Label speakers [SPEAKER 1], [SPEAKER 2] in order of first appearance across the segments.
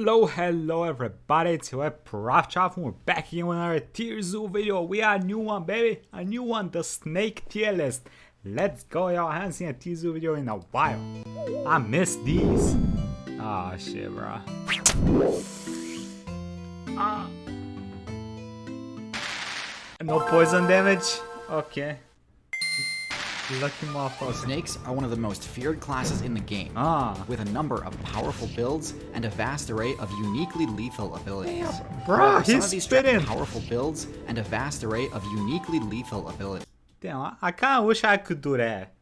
[SPEAKER 1] Hello everybody, it's your Prof Chop and we're back again with another TierZoo video. We got a new one, baby, a new one, the snake tier list. Let's go, y'all. I haven't seen a TierZoo video in a while. I miss these. Oh shit, bro. No poison damage? Okay. Lucky motherfucker.
[SPEAKER 2] Snakes are one of the most feared classes in the game, with a number of powerful builds and a vast array of uniquely lethal abilities.
[SPEAKER 1] Bro, he's spitting!
[SPEAKER 2] Powerful builds and a vast array of uniquely lethal abilities.
[SPEAKER 1] Damn, I kind of wish I could do that.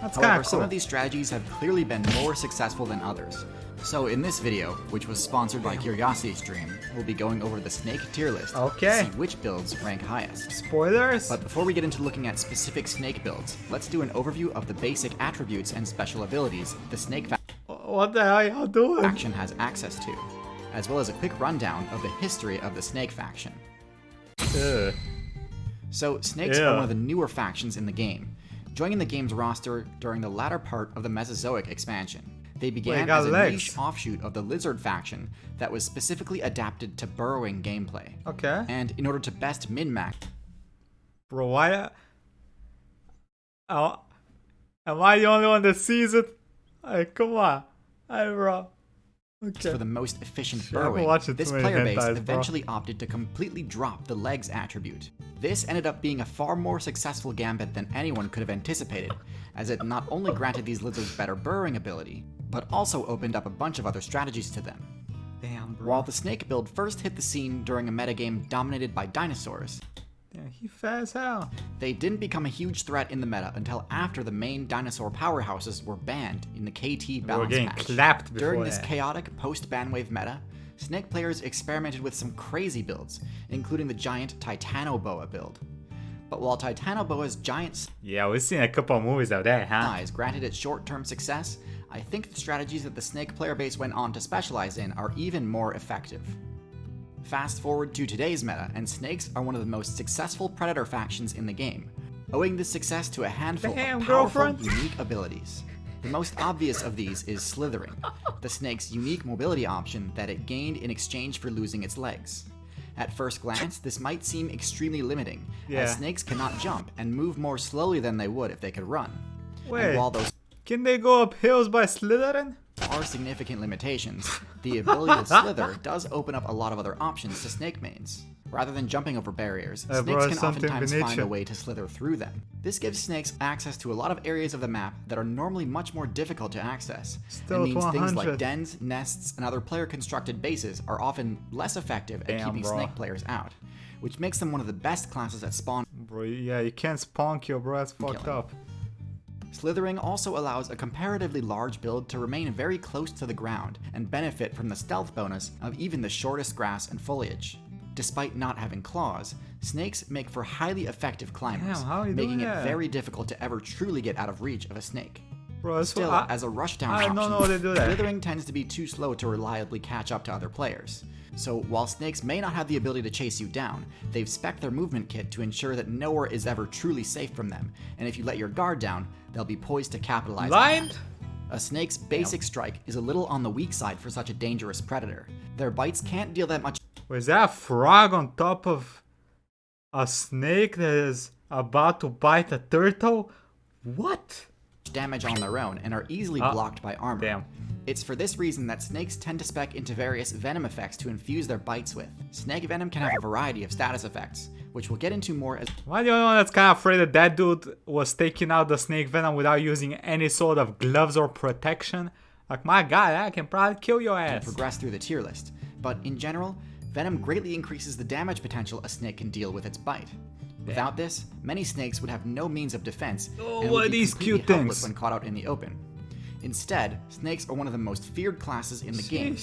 [SPEAKER 1] That's kind
[SPEAKER 2] However,
[SPEAKER 1] of cool.
[SPEAKER 2] some of these strategies have clearly been more successful than others. So in this video, which was sponsored by Curiosity Stream, we'll be going over the snake tier list
[SPEAKER 1] Okay.
[SPEAKER 2] to see which builds rank highest.
[SPEAKER 1] Spoilers?
[SPEAKER 2] But before we get into looking at specific snake builds, let's do an overview of the basic attributes and special abilities the snake
[SPEAKER 1] What the hell y'all doing?
[SPEAKER 2] faction has access to, as well as a quick rundown of the history of the snake faction.
[SPEAKER 1] Ugh.
[SPEAKER 2] So, snakes are one of the newer factions in the game, joining the game's roster during the latter part of the Mesozoic expansion. They began as a niche offshoot of the lizard faction that was specifically adapted to burrowing gameplay.
[SPEAKER 1] Okay.
[SPEAKER 2] And in order to best min-max...
[SPEAKER 1] Bro, why? Oh, am I the only one that sees it? Hey, come on. Hey, bro. Okay.
[SPEAKER 2] For the most efficient
[SPEAKER 1] Shit,
[SPEAKER 2] burrowing, this player base
[SPEAKER 1] hentais,
[SPEAKER 2] eventually opted to completely drop the legs attribute. This ended up being a far more successful gambit than anyone could have anticipated, as it not only granted these lizards better burrowing ability, but also opened up a bunch of other strategies to them.
[SPEAKER 1] Damn, bro.
[SPEAKER 2] While the snake build first hit the scene during a metagame dominated by dinosaurs,
[SPEAKER 1] Damn, he fast as hell.
[SPEAKER 2] they didn't become a huge threat in the meta until after the main dinosaur powerhouses were banned in the KT balance
[SPEAKER 1] getting
[SPEAKER 2] patch.
[SPEAKER 1] clapped before
[SPEAKER 2] During this
[SPEAKER 1] that.
[SPEAKER 2] chaotic post-ban wave meta, snake players experimented with some crazy builds, including the giant Titanoboa build. But while Titanoboa's giant
[SPEAKER 1] Yeah, we've seen a couple of movies of that, huh?
[SPEAKER 2] size granted it short-term success, I think the strategies that the snake player base went on to specialize in are even more effective. Fast forward to today's meta, and snakes are one of the most successful predator factions in the game, owing this success to a handful
[SPEAKER 1] Damn,
[SPEAKER 2] of powerful,
[SPEAKER 1] girlfriend.
[SPEAKER 2] unique abilities. The most obvious of these is slithering, the snake's unique mobility option that it gained in exchange for losing its legs. At first glance, this might seem extremely limiting, as snakes cannot jump and move more slowly than they would if they could run.
[SPEAKER 1] Wait,
[SPEAKER 2] And while those
[SPEAKER 1] can they go up hills by slithering?
[SPEAKER 2] are significant limitations, the ability to slither does open up a lot of other options to snake mains. Rather than jumping over barriers, snakes can oftentimes find a way to slither through them. This gives snakes access to a lot of areas of the map that are normally much more difficult to access, and means things like dens, nests, and other player-constructed bases are often less effective at keeping snake players out, which makes them one of the best classes at spawn.
[SPEAKER 1] Bro, yeah, you can't spawn kill, bro, that's fucked up.
[SPEAKER 2] Slithering also allows a comparatively large build to remain very close to the ground and benefit from the stealth bonus of even the shortest grass and foliage. Despite not having claws, snakes make for highly effective climbers, making it very difficult to ever truly get out of reach of a snake.
[SPEAKER 1] Bro,
[SPEAKER 2] Still, as a rushdown option, slithering tends to be too slow to reliably catch up to other players. So while snakes may not have the ability to chase you down, they've spec'd their movement kit to ensure that nowhere is ever truly safe from them, and if you let your guard down, they'll be poised to capitalize on that. A snake's basic strike is a little on the weak side for such a dangerous predator. Their bites can't deal that much.
[SPEAKER 1] Was that a frog on top of a snake that is about to bite a turtle? What?
[SPEAKER 2] Damage on their own and are easily blocked by armor.
[SPEAKER 1] Damn.
[SPEAKER 2] It's for this reason that snakes tend to spec into various venom effects to infuse their bites with. Snake venom can have a variety of status effects, which we'll get into more as—
[SPEAKER 1] Am I the only one that's kind of afraid that that dude was taking out the snake venom without using any sort of gloves or protection? Like, my god, I can probably kill your ass.
[SPEAKER 2] progress through the tier list, but in general, venom greatly increases the damage potential a snake can deal with its bite. Without this, many snakes would have no means of defense and would be completely helpless when caught out in the open. Instead, snakes are one of the most feared classes in the game.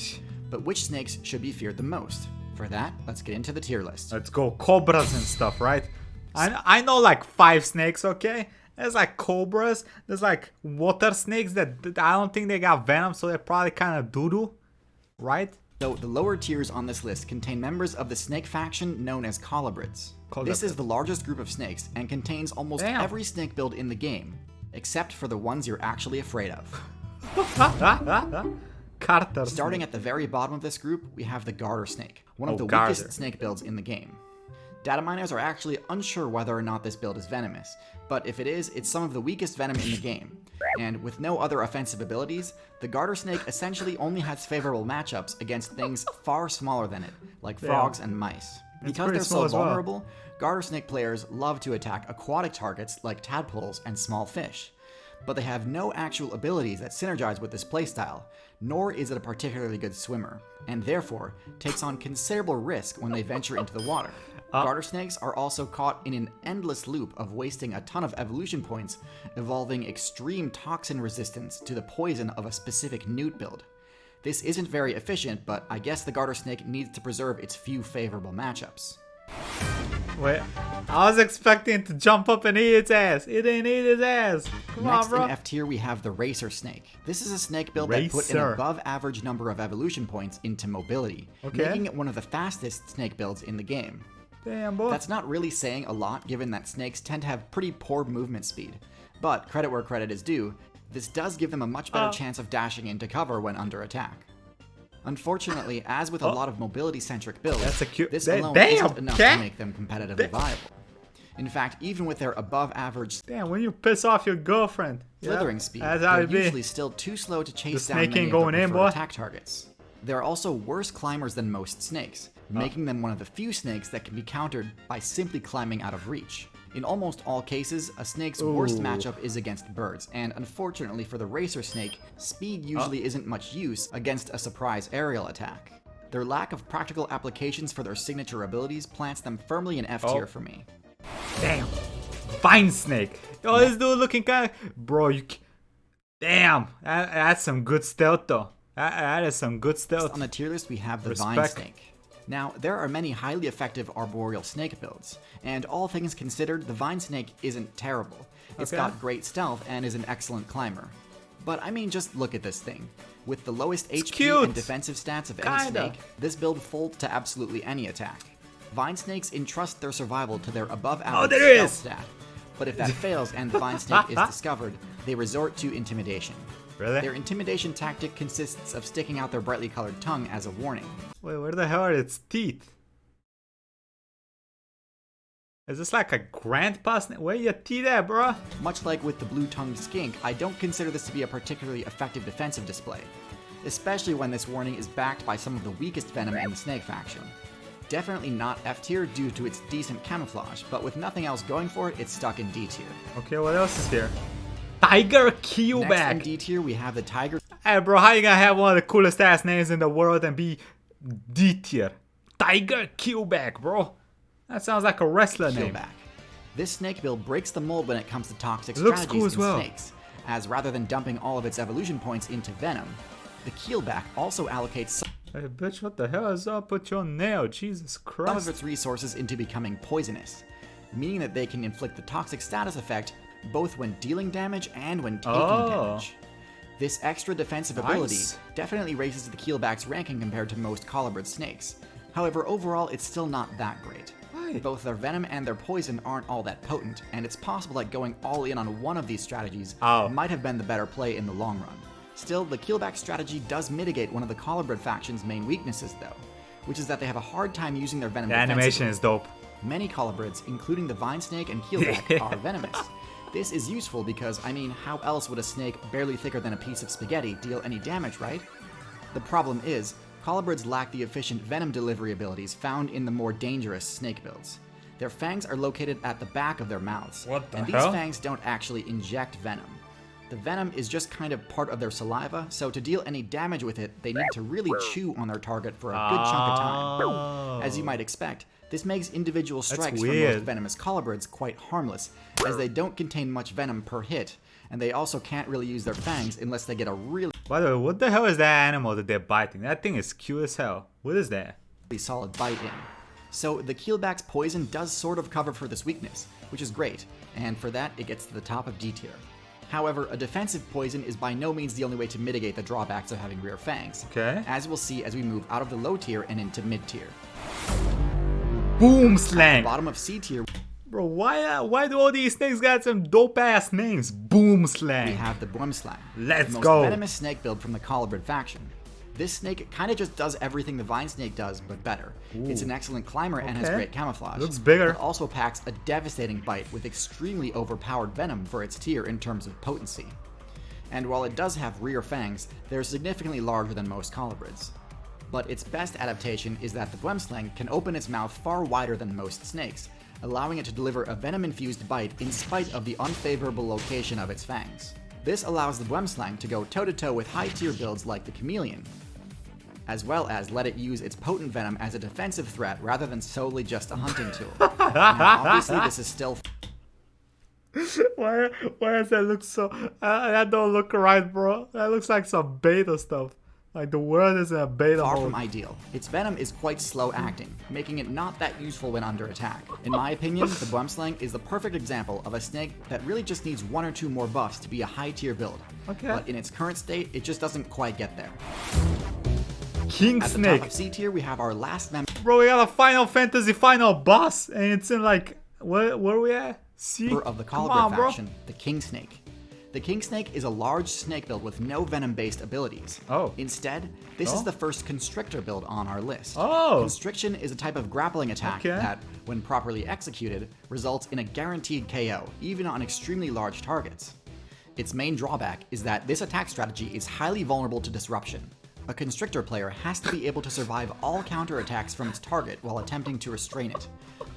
[SPEAKER 2] But which snakes should be feared the most? For that, let's get into the tier list.
[SPEAKER 1] Let's go, cobras and stuff, right? I know like 5 snakes, okay? There's like cobras, there's like water snakes that I don't think they got venom, so they're probably kind of doo-doo, right?
[SPEAKER 2] So the lower tiers on this list contain members of the snake faction known as colubrids. This is the largest group of snakes and contains almost every snake build in the game, except for the ones you're actually afraid of.
[SPEAKER 1] Garter
[SPEAKER 2] Starting
[SPEAKER 1] snake.
[SPEAKER 2] at the very bottom of this group, we have the garter snake, one of the
[SPEAKER 1] garter.
[SPEAKER 2] weakest snake builds in the game. Data miners are actually unsure whether or not this build is venomous, but if it is, it's some of the weakest venom in the game. And with no other offensive abilities, the garter snake essentially only has favorable matchups against things far smaller than it, like frogs and mice. Because they're so vulnerable, garter snake players love to attack aquatic targets like tadpoles and small fish. But they have no actual abilities that synergize with this playstyle, nor is it a particularly good swimmer, and therefore takes on considerable risk when they venture into the water. Garter snakes are also caught in an endless loop of wasting a ton of evolution points, evolving extreme toxin resistance to the poison of a specific newt build. This isn't very efficient, but I guess the garter snake needs to preserve its few favorable matchups.
[SPEAKER 1] Wait, I was expecting it to jump up and eat its ass. It didn't eat its ass. Come
[SPEAKER 2] Next
[SPEAKER 1] on, bro.
[SPEAKER 2] in F tier we have the racer snake. This is a snake build that put an above average number of evolution points into mobility, making it one of the fastest snake builds in the game.
[SPEAKER 1] Damn, boy.
[SPEAKER 2] That's not really saying a lot given that snakes tend to have pretty poor movement speed. But credit where credit is due, this does give them a much better chance of dashing into cover when under attack. Unfortunately, as with a lot of mobility-centric builds, this alone isn't enough to make them competitively viable. In fact, even with their above-average
[SPEAKER 1] when you piss off your girlfriend,
[SPEAKER 2] slithering speed, they're usually still too slow to chase down many of their preferred attack targets. They're also worse climbers than most snakes, making them one of the few snakes that can be countered by simply climbing out of reach. In almost all cases, a snake's worst matchup is against birds, and unfortunately for the racer snake, speed usually isn't much use against a surprise aerial attack. Their lack of practical applications for their signature abilities plants them firmly in F tier for me.
[SPEAKER 1] Damn. Vine snake. Yo, this dude looking kind of... Bro, you... Damn. That's some good stealth, though. That is some good stealth.
[SPEAKER 2] On the tier list, we have the vine snake. Now, there are many highly effective arboreal snake builds, and all things considered, the vine snake isn't terrible. It's got great stealth and is an excellent climber. But I mean, just look at this thing. With the lowest HP and defensive stats of any snake, this build folds to absolutely any attack. Vine snakes entrust their survival to their above-average stealth stat, but if that fails and the vine snake is discovered, they resort to intimidation.
[SPEAKER 1] Really?
[SPEAKER 2] Their intimidation tactic consists of sticking out their brightly colored tongue as a warning.
[SPEAKER 1] Wait, where the hell are its teeth? Is this like a grandpa snake? Where your teeth at, bro?
[SPEAKER 2] Much like with the blue-tongued skink, I don't consider this to be a particularly effective defensive display, especially when this warning is backed by some of the weakest venom in the snake faction. Definitely not F tier due to its decent camouflage, but with nothing else going for it, it's stuck in D tier.
[SPEAKER 1] Okay, what else is here? Tiger Keelback.
[SPEAKER 2] Next in D tier, we have the tiger.
[SPEAKER 1] Hey, bro, how you gonna have one of the coolest ass names in the world and be D tier? Tiger Keelback, bro. That sounds like a wrestler name.
[SPEAKER 2] This snake build breaks the mold when it comes to toxic strategies in
[SPEAKER 1] well.
[SPEAKER 2] snakes, as rather than dumping all of its evolution points into venom, the keelback also allocates
[SPEAKER 1] Hey, bitch, what the hell is up with your nail? Jesus Christ.
[SPEAKER 2] some of its resources into becoming poisonous, meaning that they can inflict the toxic status effect both when dealing damage and when taking damage. This extra defensive ability definitely raises the keelback's ranking compared to most colobrid snakes. However, overall, it's still not that great. Both their venom and their poison aren't all that potent, and it's possible that going all in on one of these strategies might have been the better play in the long run. Still, the keelback strategy does mitigate one of the colobrid faction's main weaknesses, though, which is that they have a hard time using their venom defensively.
[SPEAKER 1] The animation is dope.
[SPEAKER 2] Many colobrids, including the vine snake and keelback, are venomous. This is useful because, I mean, how else would a snake barely thicker than a piece of spaghetti deal any damage, right? The problem is, colobrids lack the efficient venom delivery abilities found in the more dangerous snake builds. Their fangs are located at the back of their mouths, and these fangs don't actually inject venom. The venom is just kind of part of their saliva, so to deal any damage with it, they need to really chew on their target for a good chunk of time. As you might expect, this makes individual strikes from most venomous colobrids quite harmless, as they don't contain much venom per hit, and they also can't really use their fangs unless they get a really
[SPEAKER 1] By the way, what the hell is that animal that they're biting? That thing is cute as hell. What is that?
[SPEAKER 2] solid bite in. So the keelback's poison does sort of cover for this weakness, which is great, and for that it gets to the top of D tier. However, a defensive poison is by no means the only way to mitigate the drawbacks of having rear fangs, as we'll see as we move out of the low tier and into mid tier.
[SPEAKER 1] Boom slang!
[SPEAKER 2] At the bottom of C tier,
[SPEAKER 1] bro, why do all these snakes got some dope ass names? Boom slang!
[SPEAKER 2] we have the Boom Slang,
[SPEAKER 1] Let's
[SPEAKER 2] the most
[SPEAKER 1] go!
[SPEAKER 2] venomous snake build from the colobrid faction. This snake kind of just does everything the vine snake does, but better.
[SPEAKER 1] Ooh.
[SPEAKER 2] It's an excellent climber and has great camouflage.
[SPEAKER 1] Looks bigger.
[SPEAKER 2] It also packs a devastating bite with extremely overpowered venom for its tier in terms of potency. And while it does have rear fangs, they're significantly larger than most colubrids. But its best adaptation is that the Bwemslang can open its mouth far wider than most snakes, allowing it to deliver a venom-infused bite in spite of the unfavorable location of its fangs. This allows the Bwemslang to go toe-to-toe with high-tier builds like the chameleon, as well as let it use its potent venom as a defensive threat rather than solely just a hunting tool. Now, obviously this is still...
[SPEAKER 1] Why does that look so... that don't look right, bro. That looks like some beta stuff. Like the word is a beta
[SPEAKER 2] far
[SPEAKER 1] mode.
[SPEAKER 2] from ideal. Its venom is quite slow acting, making it not that useful when under attack. In my opinion, the Bwemslang is the perfect example of a snake that really just needs 1 or 2 more buffs to be a high tier build.
[SPEAKER 1] Okay.
[SPEAKER 2] But in its current state, it just doesn't quite get there.
[SPEAKER 1] King
[SPEAKER 2] At
[SPEAKER 1] Snake.
[SPEAKER 2] the top of C tier, we have our last member.
[SPEAKER 1] Bro, we got a Final Fantasy final boss, and it's in like where we at? C.
[SPEAKER 2] Of the Colibri faction, the King Snake. The King Snake is a large snake build with no venom-based abilities.
[SPEAKER 1] Oh.
[SPEAKER 2] Instead, this is the first Constrictor build on our list.
[SPEAKER 1] Oh.
[SPEAKER 2] Constriction is a type of grappling attack that, when properly executed, results in a guaranteed KO, even on extremely large targets. Its main drawback is that this attack strategy is highly vulnerable to disruption. A Constrictor player has to be able to survive all counterattacks from its target while attempting to restrain it.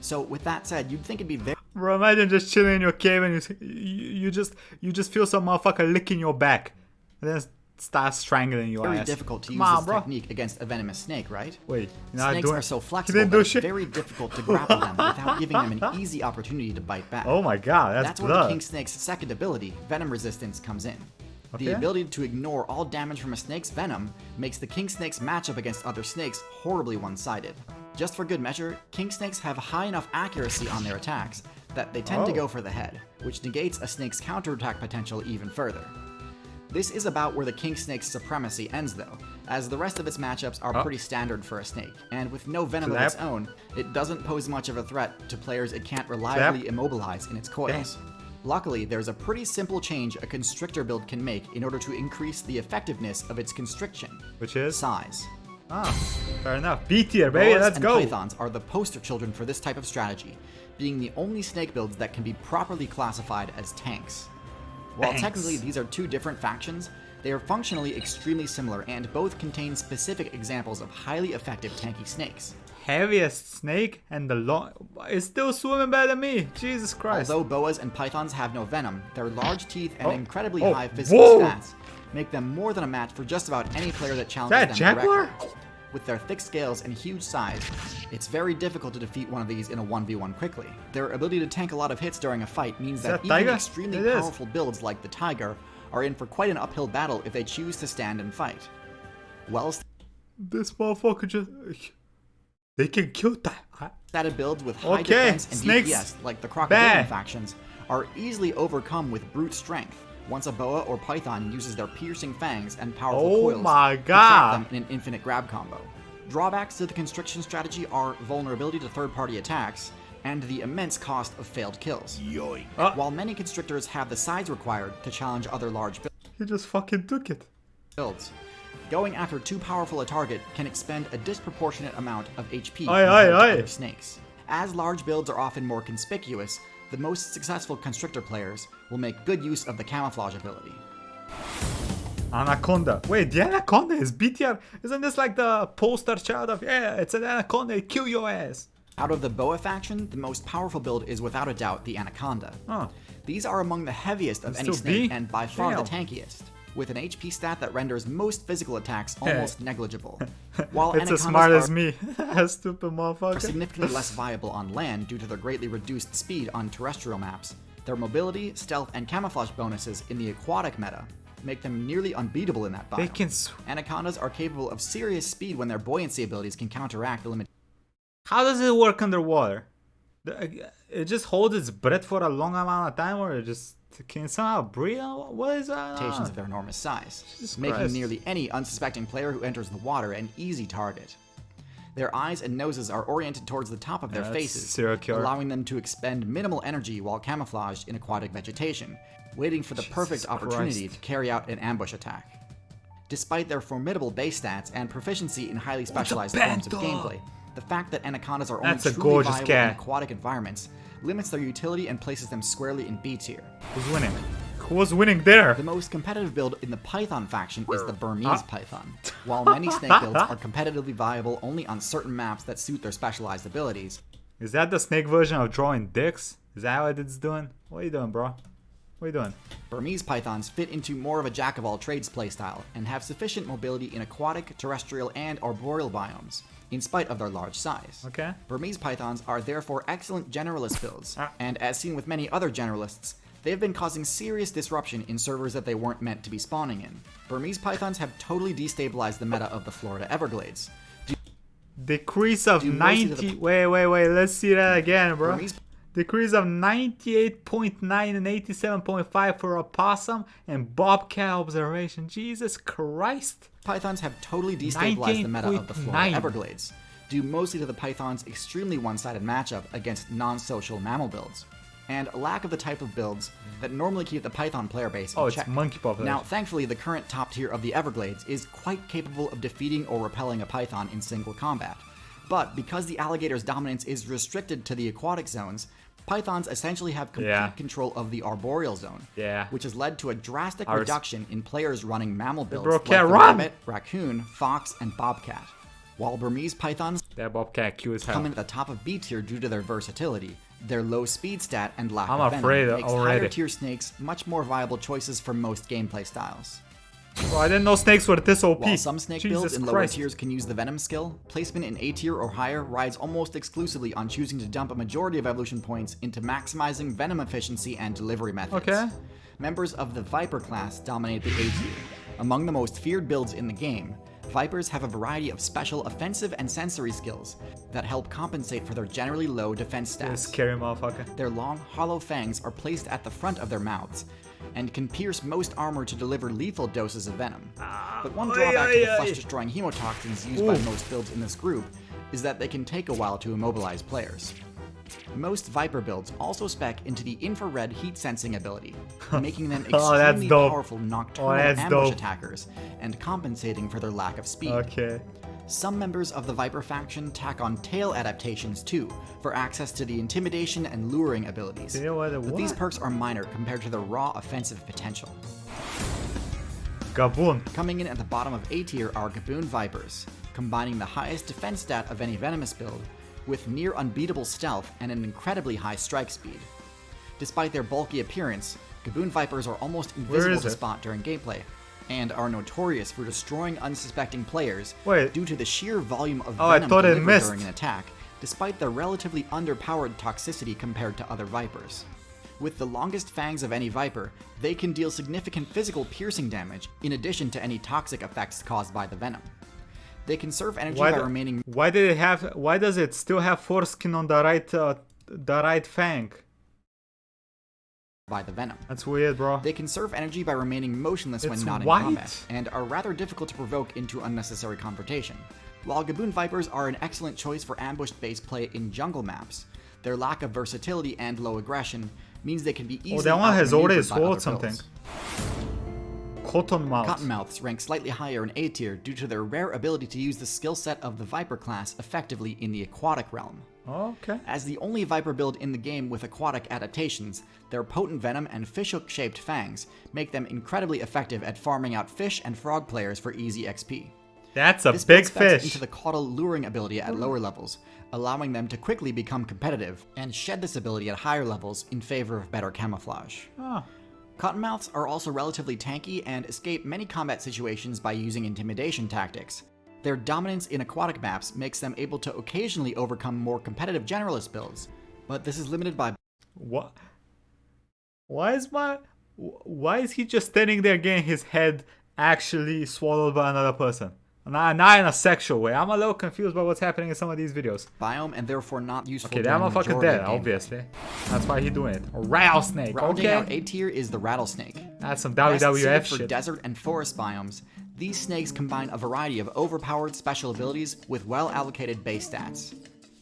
[SPEAKER 2] So with that said, you'd think it'd be very...
[SPEAKER 1] Bro, imagine just chilling in your cave and you just feel some motherfucker licking your back, and then start strangling your
[SPEAKER 2] very
[SPEAKER 1] ass.
[SPEAKER 2] difficult to use this technique against a venomous snake, right?
[SPEAKER 1] Wait,
[SPEAKER 2] snakes are so flexible that it's very difficult to grapple them without giving them an easy opportunity to bite back.
[SPEAKER 1] Oh my god, that's
[SPEAKER 2] where the King Snake's second ability, venom resistance, comes in. The ability to ignore all damage from a snake's venom makes the King Snake's matchup against other snakes horribly one-sided. Just for good measure, King Snakes have high enough accuracy on their attacks that they tend to go for the head, which negates a snake's counterattack potential even further. This is about where the King Snake's supremacy ends though, as the rest of its matchups are pretty standard for a snake, and with no venom of its own, it doesn't pose much of a threat to players it can't reliably immobilize in its coils. Luckily, there's a pretty simple change a Constrictor build can make in order to increase the effectiveness of its constriction.
[SPEAKER 1] Which is?
[SPEAKER 2] Size.
[SPEAKER 1] Ah, fair enough. B tier, baby, let's go!
[SPEAKER 2] Pythons are the poster children for this type of strategy, being the only snake builds that can be properly classified as tanks. While technically these are 2 different factions, they are functionally extremely similar and both contain specific examples of highly effective tanky snakes.
[SPEAKER 1] Heaviest snake and the long... It's still swimming better than me. Jesus Christ.
[SPEAKER 2] Although boas and pythons have no venom, their large teeth and incredibly high physical stats make them more than a match for just about any player that challenges them directly. With their thick scales and huge size, it's very difficult to defeat one of these in a 1v1 quickly. Their ability to tank a lot of hits during a fight means that even extremely powerful builds like the tiger are in for quite an uphill battle if they choose to stand and fight.
[SPEAKER 1] This motherfucker just... They can kill that.
[SPEAKER 2] Statted builds with high defense and DPS, like the crocodilian factions, are easily overcome with brute strength once a boa or python uses their piercing fangs and powerful coils to trap them in an infinite grab combo. Drawbacks to the constriction strategy are vulnerability to third-party attacks and the immense cost of failed kills. While many constrictors have the size required to challenge other large
[SPEAKER 1] he just fucking took it.
[SPEAKER 2] builds, going after too powerful a target can expend a disproportionate amount of HP
[SPEAKER 1] compared
[SPEAKER 2] to other snakes. As large builds are often more conspicuous, the most successful Constrictor players will make good use of the camouflage ability.
[SPEAKER 1] Anaconda. Wait, the Anaconda is B tier? Isn't this like the poster child of, it's an Anaconda, kill your ass?
[SPEAKER 2] Out of the boa faction, the most powerful build is without a doubt the Anaconda. These are among the heaviest of any snake and by far the tankiest, with an HP stat that renders most physical attacks almost negligible. While
[SPEAKER 1] it's as smart as me, stupid motherfucker.
[SPEAKER 2] Are significantly less viable on land due to their greatly reduced speed on terrestrial maps. Their mobility, stealth, and camouflage bonuses in the aquatic meta make them nearly unbeatable in that biome. Anacondas are capable of serious speed when their buoyancy abilities can counteract the limitations.
[SPEAKER 1] How does it work underwater? It just holds its breath for a long amount of time, or it just can somehow breathe? What is that?
[SPEAKER 2] Limitations of their enormous size, making nearly any unsuspecting player who enters the water an easy target. Their eyes and noses are oriented towards the top of their faces, allowing them to expend minimal energy while camouflaged in aquatic vegetation, waiting for the perfect opportunity to carry out an ambush attack. Despite their formidable base stats and proficiency in highly specialized forms of gameplay, the fact that anacondas are only truly viable in aquatic environments limits their utility and places them squarely in B tier.
[SPEAKER 1] Who's winning? Who's winning there?
[SPEAKER 2] The most competitive build in the Python faction is the Burmese Python. While many snake builds are competitively viable only on certain maps that suit their specialized abilities.
[SPEAKER 1] Is that the snake version of drawing dicks? Is that what it's doing? What are you doing, bro? What are you doing?
[SPEAKER 2] Burmese pythons fit into more of a jack-of-all-trades playstyle and have sufficient mobility in aquatic, terrestrial, and arboreal biomes, in spite of their large size.
[SPEAKER 1] Okay.
[SPEAKER 2] Burmese pythons are therefore excellent generalist builds, and as seen with many other generalists, they've been causing serious disruption in servers that they weren't meant to be spawning in. Burmese pythons have totally destabilized the meta of the Florida Everglades.
[SPEAKER 1] Decrease of 90... Wait, let's see that again, bro. Decrease of 98.9 and 87.5 for opossum and bobcat observation. Jesus Christ.
[SPEAKER 2] Pythons have totally destabilized the meta of the Florida Everglades, due mostly to the python's extremely one-sided matchup against non-social mammal builds, and a lack of the type of builds that normally keep the python player base in check.
[SPEAKER 1] It's monkey population.
[SPEAKER 2] Now, thankfully, the current top tier of the Everglades is quite capable of defeating or repelling a python in single combat. But because the alligator's dominance is restricted to the aquatic zones, pythons essentially have complete control of the arboreal zone, which has led to a drastic reduction in players running mammal builds like the rabbit, raccoon, fox, and bobcat. While Burmese pythons come in at the top of B tier due to their versatility, their low speed stat and lack of venom makes higher tier snakes much more viable choices for most gameplay styles.
[SPEAKER 1] Bro, I didn't know snakes were this OP.
[SPEAKER 2] While some snake builds in lower tiers can use the venom skill, placement in A tier or higher rides almost exclusively on choosing to dump a majority of evolution points into maximizing venom efficiency and delivery methods. Members of the Viper class dominate the A tier. Among the most feared builds in the game, Vipers have a variety of special offensive and sensory skills that help compensate for their generally low defense stats.
[SPEAKER 1] Scary motherfucker.
[SPEAKER 2] Their long, hollow fangs are placed at the front of their mouths and can pierce most armor to deliver lethal doses of venom. But one drawback to the flesh-destroying hemotoxins used by most builds in this group is that they can take a while to immobilize players. Most Viper builds also spec into the infrared heat sensing ability, making them extremely powerful nocturnal ambush attackers and compensating for their lack of speed. Some members of the Viper faction tack on tail adaptations too, for access to the intimidation and luring abilities, but these perks are minor compared to their raw offensive potential.
[SPEAKER 1] Kaboon.
[SPEAKER 2] Coming in at the bottom of A tier are Kaboon Vipers, combining the highest defense stat of any venomous build, with near unbeatable stealth and an incredibly high strike speed. Despite their bulky appearance, Kaboon Vipers are almost invisible to spot during gameplay, and are notorious for destroying unsuspecting players due to the sheer volume of venom delivered during an attack, despite their relatively underpowered toxicity compared to other Vipers. With the longest fangs of any Viper, they can deal significant physical piercing damage, in addition to any toxic effects caused by the venom. They conserve energy by remaining...
[SPEAKER 1] Why does it still have foreskin on the right fang?
[SPEAKER 2] By the venom.
[SPEAKER 1] That's weird, bro.
[SPEAKER 2] They conserve energy by remaining motionless when not in combat, and are rather difficult to provoke into unnecessary confrontation. While Kaboon Vipers are an excellent choice for ambush-based play in jungle maps, their lack of versatility and low aggression means they can be easily
[SPEAKER 1] that one has already swallowed something.
[SPEAKER 2] Cottonmouths rank slightly higher in A tier due to their rare ability to use the skill set of the Viper class effectively in the aquatic realm. As the only Viper build in the game with aquatic adaptations, their potent venom and fishhook-shaped fangs make them incredibly effective at farming out fish and frog players for easy XP.
[SPEAKER 1] That's a big fish.
[SPEAKER 2] Into the caudal luring ability at lower levels, allowing them to quickly become competitive and shed this ability at higher levels in favor of better camouflage. Cottonmouths are also relatively tanky and escape many combat situations by using intimidation tactics. Their dominance in aquatic maps makes them able to occasionally overcome more competitive generalist builds, but this is limited by...
[SPEAKER 1] What? Why is he just standing there getting his head actually swallowed by another person? Not in a sexual way. I'm a little confused by what's happening in some of these videos.
[SPEAKER 2] Biome and therefore not useful.
[SPEAKER 1] Okay, that motherfucker's dead, obviously. That's why he's doing it. A rattlesnake.
[SPEAKER 2] Rounding out A tier is the rattlesnake.
[SPEAKER 1] That's some WWF shit.
[SPEAKER 2] For desert and forest biomes, these snakes combine a variety of overpowered special abilities with well-allocated base stats.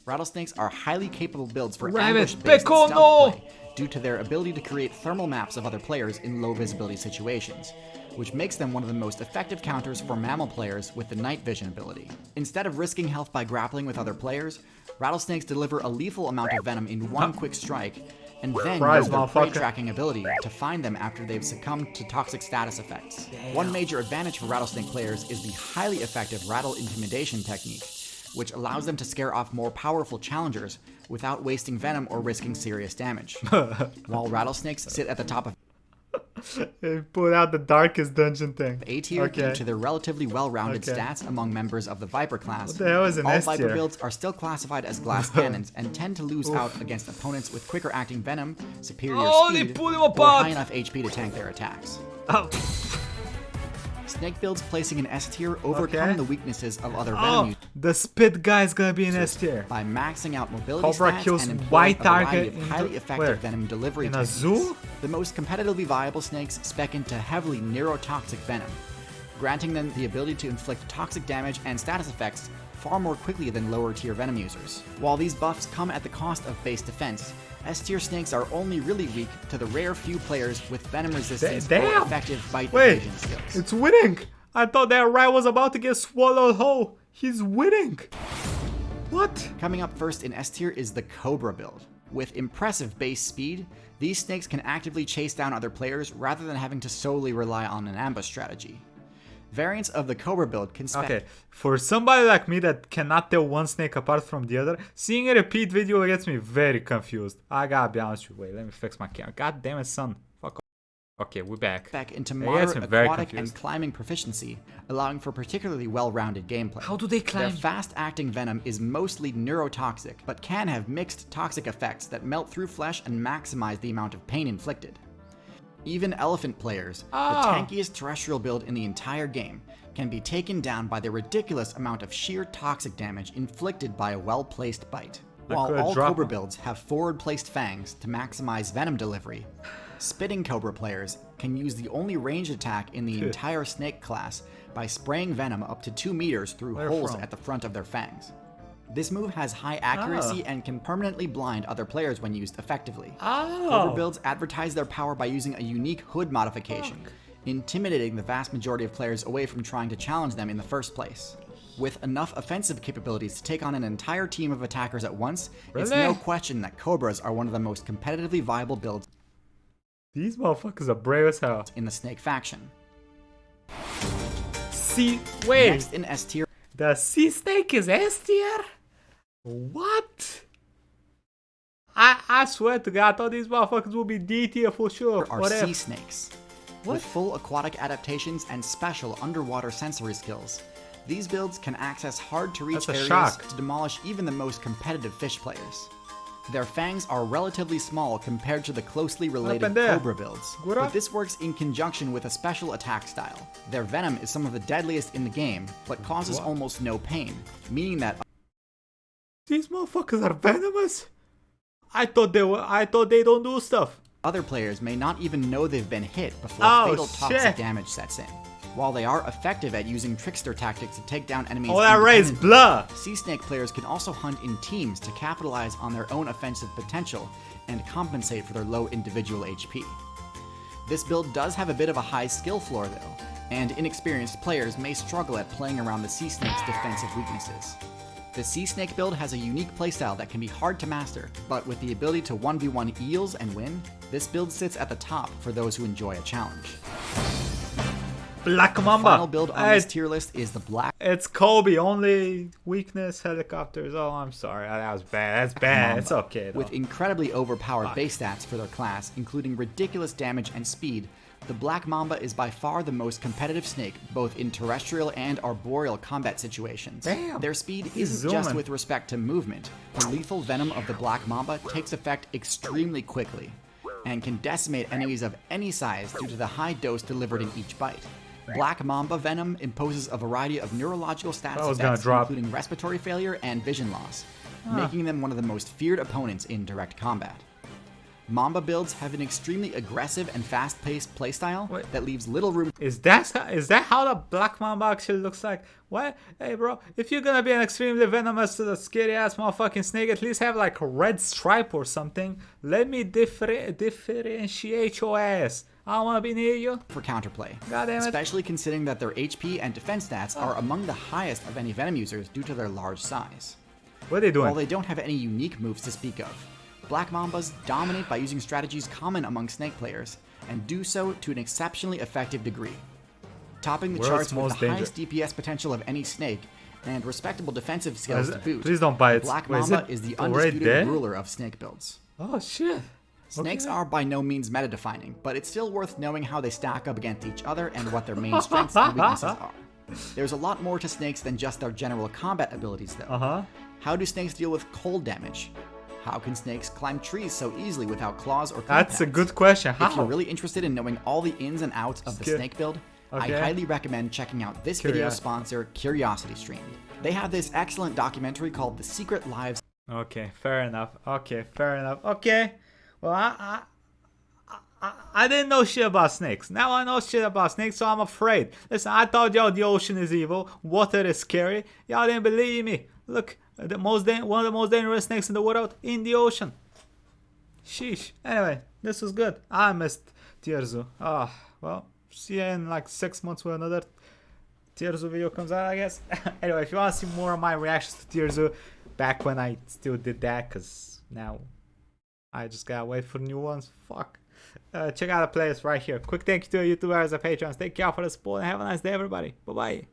[SPEAKER 2] Rattlesnakes are highly capable builds for ambush-based stealth play due to their ability to create thermal maps of other players in low visibility situations, which makes them one of the most effective counters for mammal players with the night vision ability. Instead of risking health by grappling with other players, rattlesnakes deliver a lethal amount of venom in one quick strike, and then use their prey tracking ability to find them after they've succumbed to toxic status effects. One major advantage for rattlesnake players is the highly effective rattle intimidation technique, which allows them to scare off more powerful challengers without wasting venom or risking serious damage. While rattlesnakes sit at the top of
[SPEAKER 1] They put out the darkest dungeon thing.
[SPEAKER 2] A tier due to their relatively well-rounded stats among members of the Viper class.
[SPEAKER 1] What the hell is an
[SPEAKER 2] all
[SPEAKER 1] S tier?
[SPEAKER 2] Viper builds are still classified as glass cannons and tend to lose out against opponents with quicker acting venom, superior speed, or high enough HP to tank their attacks. Snake builds placing an S tier overcome the weaknesses of other venom users.
[SPEAKER 1] The spit guy is gonna be an S tier.
[SPEAKER 2] By maxing out mobility
[SPEAKER 1] Cobra
[SPEAKER 2] stats
[SPEAKER 1] kills
[SPEAKER 2] and
[SPEAKER 1] white
[SPEAKER 2] employing a
[SPEAKER 1] target
[SPEAKER 2] variety of highly effective venom delivery
[SPEAKER 1] in a
[SPEAKER 2] techniques.
[SPEAKER 1] zoo?
[SPEAKER 2] The most competitively viable snakes spec into heavily neurotoxic venom, granting them the ability to inflict toxic damage and status effects far more quickly than lower tier venom users. While these buffs come at the cost of base defense, S tier snakes are only really weak to the rare few players with venom resistance or effective bite evasion skills.
[SPEAKER 1] It's winning! I thought that rat was about to get swallowed whole. He's winning! What?
[SPEAKER 2] Coming up first in S tier is the Cobra build. With impressive base speed, these snakes can actively chase down other players rather than having to solely rely on an ambush strategy. Variants of the Cobra build can spec.
[SPEAKER 1] For somebody like me that cannot tell one snake apart from the other, seeing a repeat video gets me very confused. I gotta be honest with you. Wait, let me fix my camera. God damn it, son. Fuck off. Okay, we're back.
[SPEAKER 2] Back into moderate aquatic and climbing proficiency, allowing for particularly well-rounded gameplay.
[SPEAKER 1] How do they climb?
[SPEAKER 2] Their fast-acting venom is mostly neurotoxic, but can have mixed toxic effects that melt through flesh and maximize the amount of pain inflicted. Even elephant players, the tankiest terrestrial build in the entire game, can be taken down by the ridiculous amount of sheer toxic damage inflicted by a well-placed bite. While all Cobra builds have forward-placed fangs to maximize venom delivery, spitting Cobra players can use the only ranged attack in the entire snake class by spraying venom up to 2 meters through holes at the front of their fangs. This move has high accuracy and can permanently blind other players when used effectively. Cobra builds advertise their power by using a unique hood modification, intimidating the vast majority of players away from trying to challenge them in the first place. With enough offensive capabilities to take on an entire team of attackers at once, it's no question that Cobras are one of the most competitively viable builds.
[SPEAKER 1] These motherfuckers are brave as hell.
[SPEAKER 2] In the snake faction.
[SPEAKER 1] Wait.
[SPEAKER 2] Next in S tier.
[SPEAKER 1] The sea snake is S tier? What? I swear to God, I thought these motherfuckers will be D tier for sure.
[SPEAKER 2] Are sea snakes. With full aquatic adaptations and special underwater sensory skills, these builds can access hard-to-reach areas to demolish even the most competitive fish players. Their fangs are relatively small compared to the closely related Cobra builds, but this works in conjunction with a special attack style. Their venom is some of the deadliest in the game, but causes almost no pain, meaning that
[SPEAKER 1] these motherfuckers are venomous? I thought they don't do stuff.
[SPEAKER 2] Other players may not even know they've been hit before fatal toxic damage sets in. While they are effective at using trickster tactics to take down enemies, sea snake players can also hunt in teams to capitalize on their own offensive potential and compensate for their low individual HP. This build does have a bit of a high skill floor though, and inexperienced players may struggle at playing around the sea snake's defensive weaknesses. The sea snake build has a unique playstyle that can be hard to master, but with the ability to 1v1 eels and win, this build sits at the top for those who enjoy a challenge.
[SPEAKER 1] Black Mamba.
[SPEAKER 2] The final build on this tier list is the black.
[SPEAKER 1] It's Kobe. Only weakness helicopters. Oh, I'm sorry. That was bad. That's bad.
[SPEAKER 2] Mamba.
[SPEAKER 1] It's okay though.
[SPEAKER 2] With incredibly overpowered base stats for their class, including ridiculous damage and speed, the Black Mamba is by far the most competitive snake, both in terrestrial and arboreal combat situations.
[SPEAKER 1] Damn.
[SPEAKER 2] Their speed isn't just with respect to movement. The lethal venom of the Black Mamba takes effect extremely quickly, and can decimate enemies of any size due to the high dose delivered in each bite. Black Mamba venom imposes a variety of neurological status effects, including respiratory failure and vision loss, making them one of the most feared opponents in direct combat. Mamba builds have an extremely aggressive and fast-paced playstyle that leaves little room.
[SPEAKER 1] Is that how the Black Mamba actually looks like? What? Hey bro, if you're gonna be an extremely venomous, scary ass motherfucking snake, at least have like a red stripe or something. Let me differentiate your ass. I don't want to be near you.
[SPEAKER 2] For counterplay.
[SPEAKER 1] God damn it.
[SPEAKER 2] Especially considering that their HP and defense stats are among the highest of any venom users due to their large size.
[SPEAKER 1] What are they doing?
[SPEAKER 2] While they don't have any unique moves to speak of, Black Mambas dominate by using strategies common among snake players, and do so to an exceptionally effective degree. Topping the charts with the highest DPS potential of any snake, and respectable defensive skills to boot,
[SPEAKER 1] please don't buy it.
[SPEAKER 2] Black Mamba is the undisputed ruler of snake builds.
[SPEAKER 1] Oh shit.
[SPEAKER 2] Snakes are by no means meta-defining, but it's still worth knowing how they stack up against each other and what their main strengths and weaknesses are. There's a lot more to snakes than just their general combat abilities though. How do snakes deal with cold damage? How can snakes climb trees so easily without claws or contacts?
[SPEAKER 1] That's a good question. How?
[SPEAKER 2] If you're really interested in knowing all the ins and outs of the snake build, I highly recommend checking out this video sponsor, Curiosity Stream. They have this excellent documentary called The Secret Lives.
[SPEAKER 1] Okay, fair enough. Okay, fair enough. Okay, well, I didn't know shit about snakes. Now I know shit about snakes, so I'm afraid. Listen, I told y'all the ocean is evil, water is scary. Y'all didn't believe me. Look, one of the most dangerous snakes in the world in the ocean. Sheesh. Anyway, this was good. I missed TierZoo. Oh, well, see you in like 6 months when another TierZoo video comes out, I guess. Anyway, if you want to see more of my reactions to TierZoo, back when I still did that, because now I just gotta wait for new ones. Fuck. Check out the playlist right here. Quick thank you to our YouTubers and Patrons. Thank you all for the support and have a nice day, everybody. Bye bye.